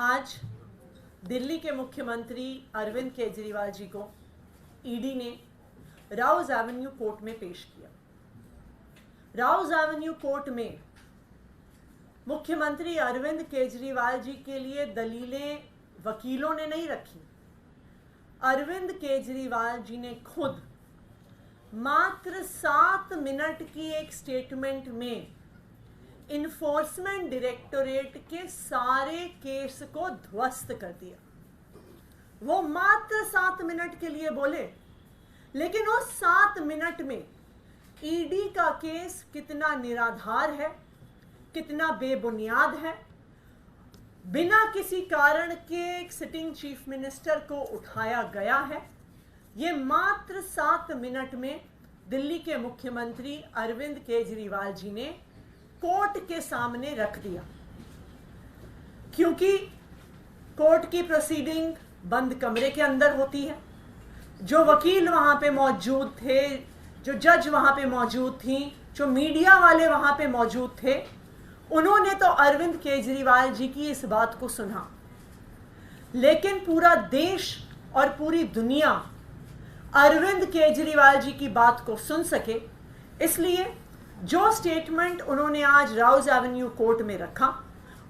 आज दिल्ली के मुख्यमंत्री अरविंद केजरीवाल जी को ईडी ने राउज एवेन्यू कोर्ट में पेश किया। राउज एवेन्यू कोर्ट में मुख्यमंत्री अरविंद केजरीवाल जी के लिए दलीलें वकीलों ने नहीं रखी। अरविंद केजरीवाल जी ने खुद मात्र 7 मिनट की एक स्टेटमेंट में इन्फोर्समेंट डायरेक्टोरेट के सारे केस को ध्वस्त कर दिया। वो मात्र 7 मिनट के लिए बोले, लेकिन उस 7 मिनट में ईडी का केस कितना निराधार है, कितना बेबुनियाद है, बिना किसी कारण के एक सिटिंग चीफ मिनिस्टर को उठाया गया है, ये मात्र 7 मिनट में दिल्ली के मुख्यमंत्री अरविंद केजरीवाल जी ने कोर्ट के सामने रख दिया। क्योंकि कोर्ट की प्रोसीडिंग बंद कमरे के अंदर होती है। जो वकील वहां पे मौजूद थे, जो जज वहां पे मौजूद थी, जो मीडिया वाले वहां पे मौजूद थे, उन्होंने तो अरविंद केजरीवाल जी की इस बात को सुना, लेकिन पूरा देश और पूरी दुनिया अरविंद केजरीवाल जी की बात को सुन सके, इसलिए जो स्टेटमेंट उन्होंने आज राउज एवेन्यू कोर्ट में रखा,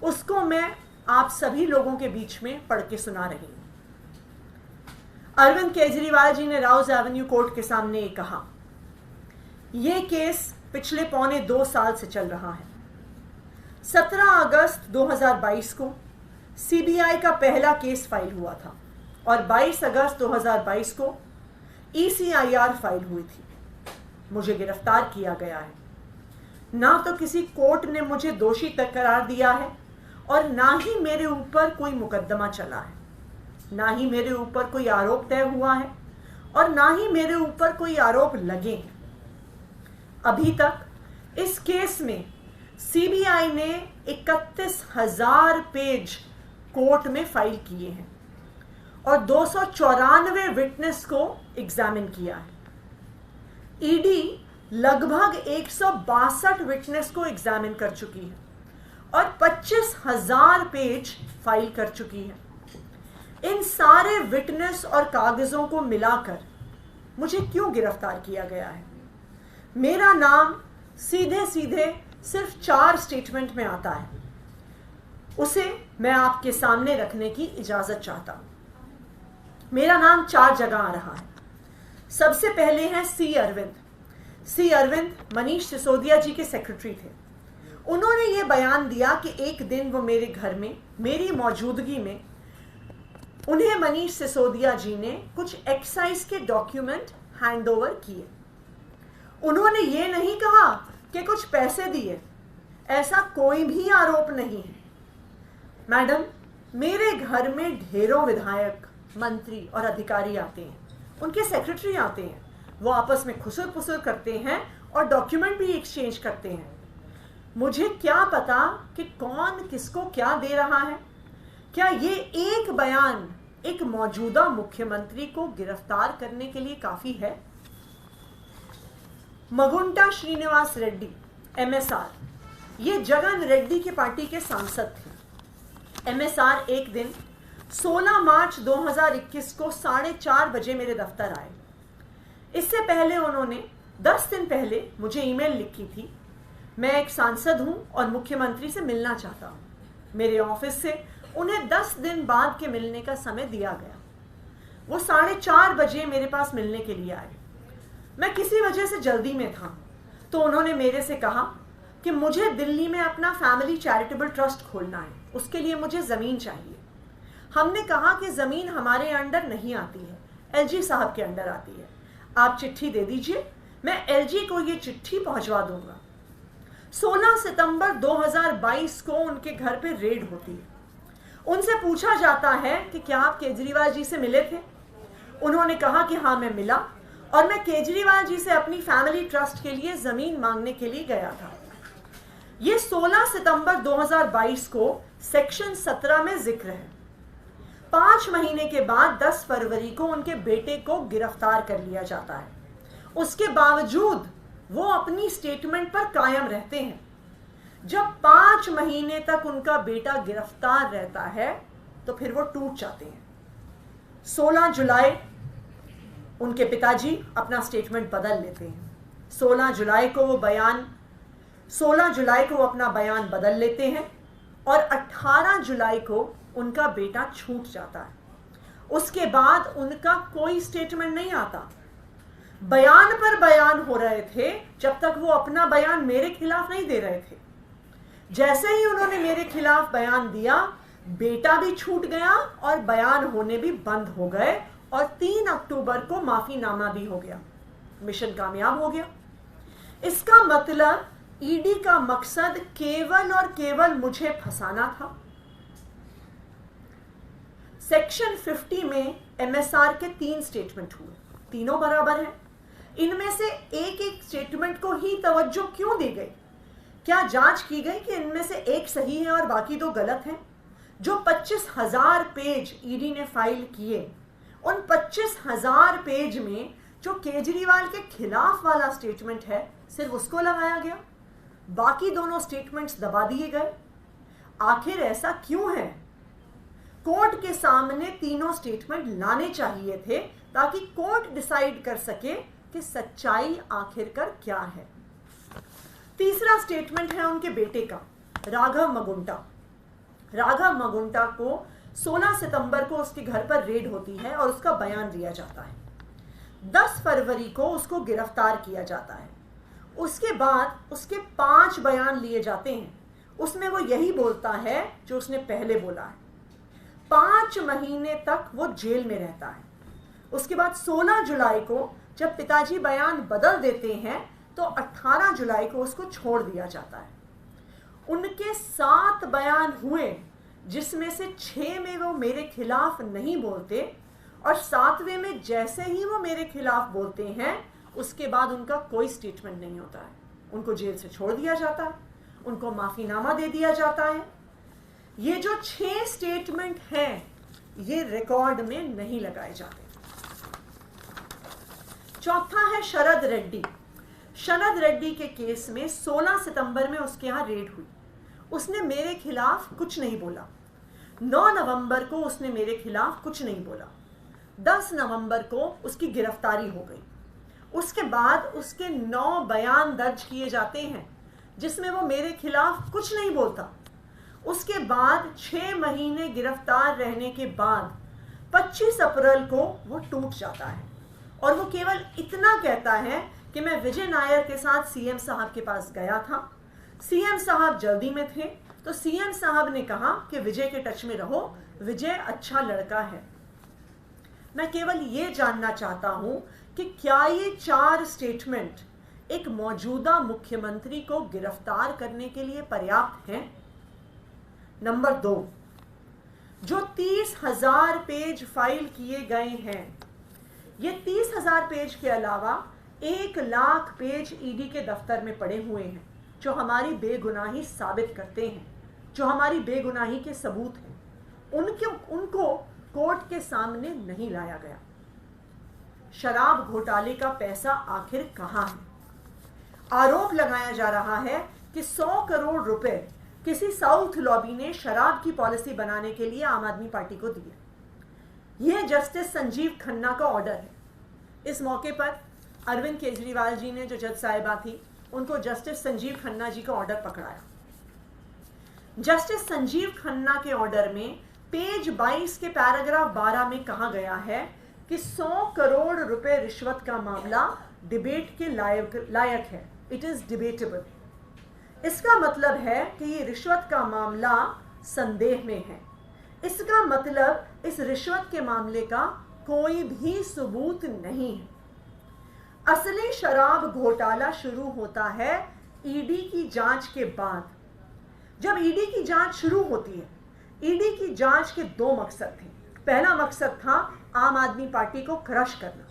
उसको मैं आप सभी लोगों के बीच में पढ़ के सुना रही हूं। अरविंद केजरीवाल जी ने राउज एवेन्यू कोर्ट के सामने कहा, यह केस पिछले 1.25 साल से चल रहा है। 17 अगस्त 2022 को सीबीआई का पहला केस फाइल हुआ था और 22 अगस्त 2022 को ECIR फाइल हुई थी। मुझे गिरफ्तार किया गया है। ना तो किसी कोर्ट ने मुझे दोषी तक करार दिया है और ना ही मेरे ऊपर कोई मुकदमा चला है, ना ही मेरे ऊपर कोई आरोप तय हुआ है और ना ही मेरे ऊपर कोई आरोप लगे हैं। अभी तक इस केस में सीबीआई ने 31,000 पेज कोर्ट में फाइल किए हैं और 294 विटनेस को एग्जामिन किया है। ईडी लगभग 162 विटनेस को एग्जामिन कर चुकी है और 25,000 पेज फाइल कर चुकी है। इन सारे विटनेस और कागजों को मिलाकर मुझे क्यों गिरफ्तार किया गया है? मेरा नाम सीधे सीधे सिर्फ 4 स्टेटमेंट में आता है, उसे मैं आपके सामने रखने की इजाजत चाहता हूं। मेरा नाम 4 जगह आ रहा है। सबसे पहले है सी अरविंद मनीष सिसोदिया जी के सेक्रेटरी थे। उन्होंने ये बयान दिया कि एक दिन वो मेरे घर में मेरी मौजूदगी में उन्हें मनीष सिसोदिया जी ने कुछ एक्साइज के डॉक्यूमेंट हैंडओवर किए। उन्होंने ये नहीं कहा कि कुछ पैसे दिए, ऐसा कोई भी आरोप नहीं है। मैडम, मेरे घर में ढेरों विधायक, मंत्री और अधिकारी आते हैं, उनके सेक्रेटरी आते हैं, वो आपस में खुसर पुसर करते हैं और डॉक्यूमेंट भी एक्सचेंज करते हैं। मुझे क्या पता कि कौन किसको क्या दे रहा है? क्या ये एक बयान एक मौजूदा मुख्यमंत्री को गिरफ्तार करने के लिए काफी है? मगुंटा श्रीनिवास रेड्डी MSR, ये जगन रेड्डी की पार्टी के सांसद थे। MSR एक दिन 16 मार्च 2021 को 4:30 बजे मेरे दफ्तर आए। इससे पहले उन्होंने 10 दिन पहले मुझे ईमेल लिखी थी, मैं एक सांसद हूं और मुख्यमंत्री से मिलना चाहता हूं। मेरे ऑफिस से उन्हें 10 दिन बाद के मिलने का समय दिया गया। वो 4:30 बजे मेरे पास मिलने के लिए आए। मैं किसी वजह से जल्दी में था, तो उन्होंने मेरे से कहा कि मुझे दिल्ली में अपना फैमिली चैरिटेबल ट्रस्ट खोलना है, उसके लिए मुझे जमीन चाहिए। हमने कहा कि जमीन हमारे अंडर नहीं आती है, LG साहब के अंडर आती है। आप चिट्ठी दे दीजिए, मैं LG को ये चिट्ठी पहुंचवा दूंगा। 16 सितंबर 2022 को उनके घर पे रेड होती है। उनसे पूछा जाता है कि क्या आप केजरीवाल जी से मिले थे? उन्होंने कहा कि हाँ, मैं मिला और मैं केजरीवाल जी से अपनी फैमिली ट्रस्ट के लिए जमीन मांगने के लिए गया था। ये 16 सितंबर 2022 को सेक्शन 17 में जिक्र है। 5 महीने के बाद 10 फरवरी को उनके बेटे को गिरफ्तार कर लिया जाता है। उसके बावजूद वो अपनी स्टेटमेंट पर कायम रहते हैं। जब 5 महीने तक उनका बेटा गिरफ्तार रहता है, तो फिर वो टूट जाते हैं। 16 जुलाई उनके पिताजी अपना स्टेटमेंट बदल लेते हैं। 16 जुलाई को वो अपना बयान बदल लेते हैं और 18 जुलाई को उनका बेटा छूट जाता है। उसके बाद उनका कोई स्टेटमेंट नहीं आता। बयान पर बयान हो रहे थे जब तक वो अपना बयान मेरे खिलाफ नहीं दे रहे थे। जैसे ही उन्होंने मेरे खिलाफ बयान दिया, बेटा भी छूट गया और बयान होने भी बंद हो गए और 3 अक्टूबर को माफीनामा भी हो गया। मिशन कामयाब हो गया। इसका मतलब ईडी का मकसद केवल और केवल मुझे फंसाना था। सेक्शन 50 में एमएसआर के 3 स्टेटमेंट हुए, तीनों बराबर हैं। इनमें से एक एक स्टेटमेंट को ही तवज्जो क्यों दी गई? क्या जांच की गई कि इनमें से एक सही है और बाकी 2 गलत हैं? जो 25,000 पेज ईडी ने फाइल किए, उन 25,000 पेज में जो केजरीवाल के खिलाफ वाला स्टेटमेंट है, सिर्फ उसको लगाया गया, बाकी दोनों स्टेटमेंट्स दबा दिए गए। आखिर ऐसा क्यों है? कोर्ट के सामने तीनों स्टेटमेंट लाने चाहिए थे ताकि कोर्ट डिसाइड कर सके कि सच्चाई आखिरकार क्या है। तीसरा स्टेटमेंट है उनके बेटे का, राघव मगुंटा। राघव मगुंटा को 16 सितंबर को उसके घर पर रेड होती है और उसका बयान लिया जाता है। 10 फरवरी को उसको गिरफ्तार किया जाता है। उसके बाद उसके 5 बयान लिए जाते हैं। उसमें वो यही बोलता है जो उसने पहले बोला है। 5 महीने तक वो जेल में रहता है। उसके बाद 16 जुलाई को जब पिताजी बयान बदल देते हैं तो 18 जुलाई को उसको छोड़ दिया जाता है। उनके 7 बयान हुए, जिसमें से 6 में वो मेरे खिलाफ नहीं बोलते और 7वें में जैसे ही वो मेरे खिलाफ बोलते हैं उसके बाद उनका कोई स्टेटमेंट नहीं होता है। उनको जेल से छोड़ दिया जाता है, उनको माफीनामा दे दिया जाता है। ये जो 6 स्टेटमेंट हैं, ये रिकॉर्ड में नहीं लगाए जाते। चौथा है शरद रेड्डी। शरद रेड्डी के केस में 16 सितंबर में उसके यहां रेड हुई। उसने मेरे खिलाफ कुछ नहीं बोला। 9 नवंबर को उसने मेरे खिलाफ कुछ नहीं बोला। 10 नवंबर को उसकी गिरफ्तारी हो गई। उसके बाद उसके 9 बयान दर्ज किए जाते हैं जिसमें वो मेरे खिलाफ कुछ नहीं बोलता। उसके बाद 6 महीने गिरफ्तार रहने के बाद 25 अप्रैल को वो टूट जाता है और वो केवल इतना कहता है कि मैं विजय नायर के साथ सीएम साहब के पास गया था। सीएम साहब जल्दी में थे तो सीएम साहब ने कहा कि विजय के टच में रहो, विजय अच्छा लड़का है। मैं केवल ये जानना चाहता हूं कि क्या ये 4 स्टेटमेंट एक मौजूदा मुख्यमंत्री को गिरफ्तार करने के लिए पर्याप्त हैं? नंबर 2, जो 30,000 पेज फाइल किए गए हैं, ये 30,000 पेज के अलावा 1 लाख पेज ईडी के दफ्तर में पड़े हुए हैं जो हमारी बेगुनाही साबित करते हैं, जो हमारी बेगुनाही के सबूत हैं। उनको कोर्ट के सामने नहीं लाया गया। शराब घोटाले का पैसा आखिर कहां है? आरोप लगाया जा रहा है कि 100 करोड़ रुपए किसी साउथ लॉबी ने शराब की पॉलिसी बनाने के लिए आम आदमी पार्टी को दिए। यह जस्टिस संजीव खन्ना का ऑर्डर है। इस मौके पर अरविंद केजरीवाल जी ने, जो जज साहिबा थी, उनको जस्टिस संजीव खन्ना जी का ऑर्डर पकड़ाया। जस्टिस संजीव खन्ना के ऑर्डर में पेज 22 के पैराग्राफ 12 में कहा गया है कि 100 करोड़ रुपए रिश्वत का मामला डिबेट के लायक है। It is debatable. इसका मतलब है कि ये रिश्वत का मामला संदेह में है। इसका मतलब इस रिश्वत के मामले का कोई भी सबूत नहीं है। असली शराब घोटाला शुरू होता है ईडी की जांच के बाद। जब ईडी की जांच शुरू होती है, ईडी की जांच के 2 मकसद थे। पहला मकसद था आम आदमी पार्टी को क्रश करना,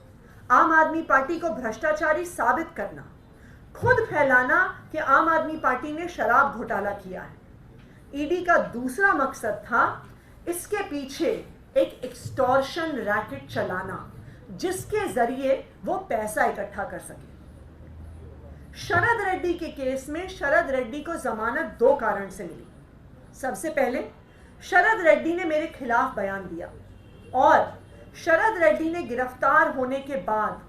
आम आदमी पार्टी को भ्रष्टाचारी साबित करना, खुद फैलाना कि आम आदमी पार्टी ने शराब घोटाला किया है। ईडी का दूसरा मकसद था इसके पीछे एक एक्सटॉर्शन रैकेट चलाना जिसके जरिए वो पैसा इकट्ठा कर सके। शरद रेड्डी के केस में शरद रेड्डी को जमानत 2 कारण से मिली। सबसे पहले, शरद रेड्डी ने मेरे खिलाफ बयान दिया और शरद रेड्डी ने गिरफ्तार होने के बाद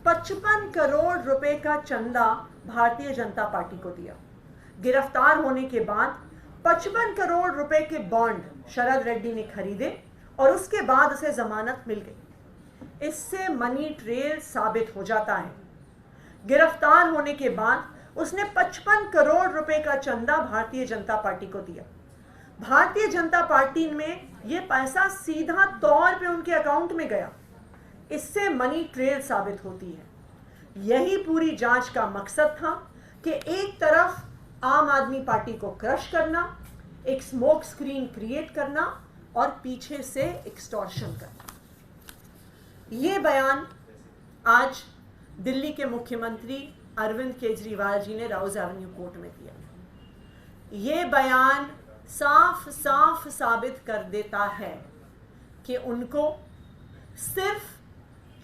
55 करोड़ रुपए का चंदा भारतीय जनता पार्टी को दिया। गिरफ्तार होने के बाद 55 करोड़ रुपए के बॉन्ड शरद रेड्डी ने खरीदे और उसके बाद उसे जमानत मिल गई। इससे मनी ट्रेल साबित हो जाता है। गिरफ्तार होने के बाद उसने 55 करोड़ रुपए का चंदा भारतीय जनता पार्टी को दिया। भारतीय जनता पार्टी में यह पैसा सीधा तौर पे उनके अकाउंट में गया। इससे मनी ट्रेल साबित होती है। यही पूरी जांच का मकसद था कि एक तरफ आम आदमी पार्टी को क्रश करना, एक स्मोक स्क्रीन क्रिएट करना और पीछे से एक्सटॉर्शन करना। ये बयान आज दिल्ली के मुख्यमंत्री अरविंद केजरीवाल जी ने राउज एवेन्यू कोर्ट में दिया। ये बयान साफ साफ साबित कर देता है कि उनको सिर्फ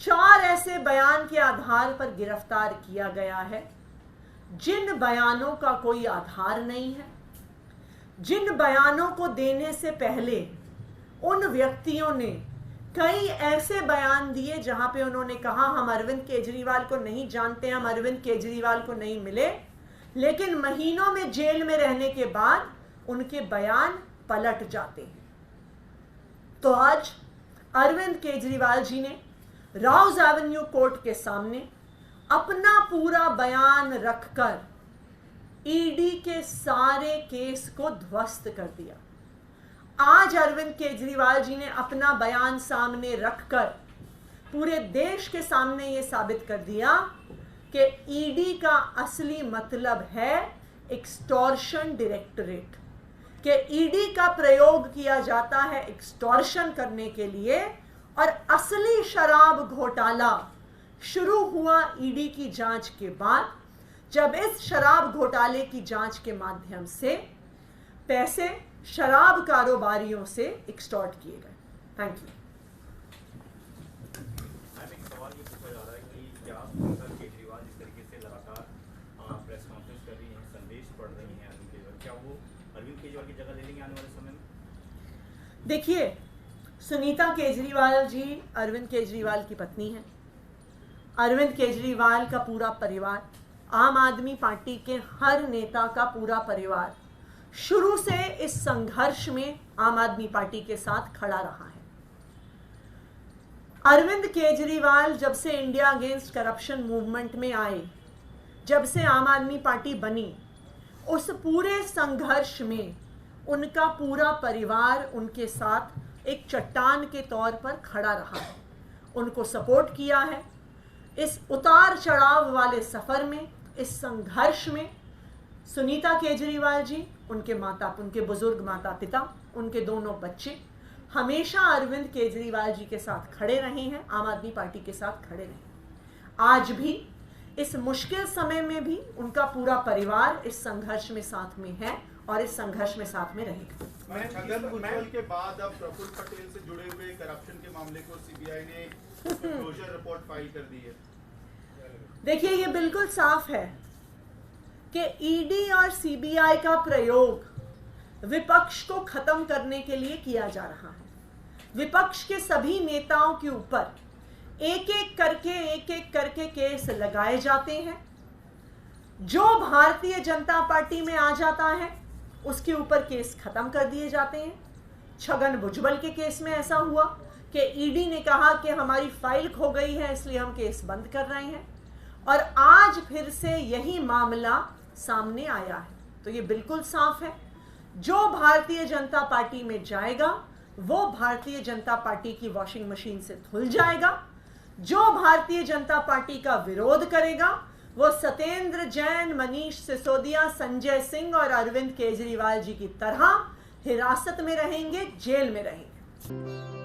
4 ऐसे बयान के आधार पर गिरफ्तार किया गया है जिन बयानों का कोई आधार नहीं है, जिन बयानों को देने से पहले उन व्यक्तियों ने कई ऐसे बयान दिए जहां पे उन्होंने कहा हम अरविंद केजरीवाल को नहीं जानते, हम अरविंद केजरीवाल को नहीं मिले, लेकिन महीनों में जेल में रहने के बाद उनके बयान पलट जाते हैं। तो आज अरविंद केजरीवाल जी ने राउज एवेन्यू कोर्ट के सामने अपना पूरा बयान रखकर ईडी के सारे केस को ध्वस्त कर दिया। आज अरविंद केजरीवाल जी ने अपना बयान सामने रखकर पूरे देश के सामने यह साबित कर दिया कि ईडी का असली मतलब है एक्सटॉर्शन डायरेक्टरेट, कि ईडी का प्रयोग किया जाता है एक्सटॉर्शन करने के लिए। और असली शराब घोटाला शुरू हुआ ईडी की जांच के बाद, जब इस शराब घोटाले की जांच के माध्यम से पैसे शराब कारोबारियों से एक्सटॉर्ट किए गए। Thank you. एक सवाल ये पूछा जा रहा है कि क्या केजरीवाल जिस तरीके से लगातार प्रेस कॉन्फ्रेंस कर रही हैं, संदेश पढ़ रही हैं अरविंद केजरीवाल, क्या वो अरविंद केजरीवाल की जगह ले लेंगे आने वाले समय में? देखिए, सुनीता केजरीवाल जी अरविंद केजरीवाल की पत्नी है। अरविंद केजरीवाल का पूरा परिवार, आम आदमी पार्टी के हर नेता का पूरा परिवार शुरू से इस संघर्ष में आम आदमी पार्टी के साथ खड़ा रहा है। अरविंद केजरीवाल जब से इंडिया अगेंस्ट करप्शन मूवमेंट में आए, जब से आम आदमी पार्टी बनी, उस पूरे संघर्ष में उनका पूरा परिवार उनके साथ एक चट्टान के तौर पर खड़ा रहा है, उनको सपोर्ट किया है। इस उतार चढ़ाव वाले सफर में, इस संघर्ष में सुनीता केजरीवाल जी, उनके बुजुर्ग माता पिता, उनके दोनों बच्चे हमेशा अरविंद केजरीवाल जी के साथ खड़े रहे हैं, आम आदमी पार्टी के साथ खड़े रहे। आज भी इस मुश्किल समय में भी उनका पूरा परिवार इस संघर्ष में साथ में है और इस संघर्ष में साथ में रहेगा। छगन भुजबल के बाद अब प्रफुल्ल पटेल से जुड़े हुए करप्शन के मामले को सीबीआई ने क्लोजर रिपोर्ट फाइल कर दी है। देखिए, ये बिल्कुल साफ है कि ईडी और सीबीआई का प्रयोग विपक्ष को खत्म करने के लिए किया जा रहा है। विपक्ष के सभी नेताओं के ऊपर एक एक करके केस लगाए जाते हैं। जो भारतीय जनता पार्टी में आ जाता है उसके ऊपर केस खत्म कर दिए जाते हैं। छगन भुजबल के केस में ऐसा हुआ कि ईडी ने कहा कि हमारी फाइल खो गई है, इसलिए हम केस बंद कर रहे हैं, और आज फिर से यही मामला सामने आया है। तो ये बिल्कुल साफ है, जो भारतीय जनता पार्टी में जाएगा वो भारतीय जनता पार्टी की वॉशिंग मशीन से धुल जाएगा। जो भारतीय जनता पार्टी का विरोध करेगा वो सत्येंद्र जैन, मनीष सिसोदिया, संजय सिंह और अरविंद केजरीवाल जी की तरह हिरासत में रहेंगे, जेल में रहेंगे।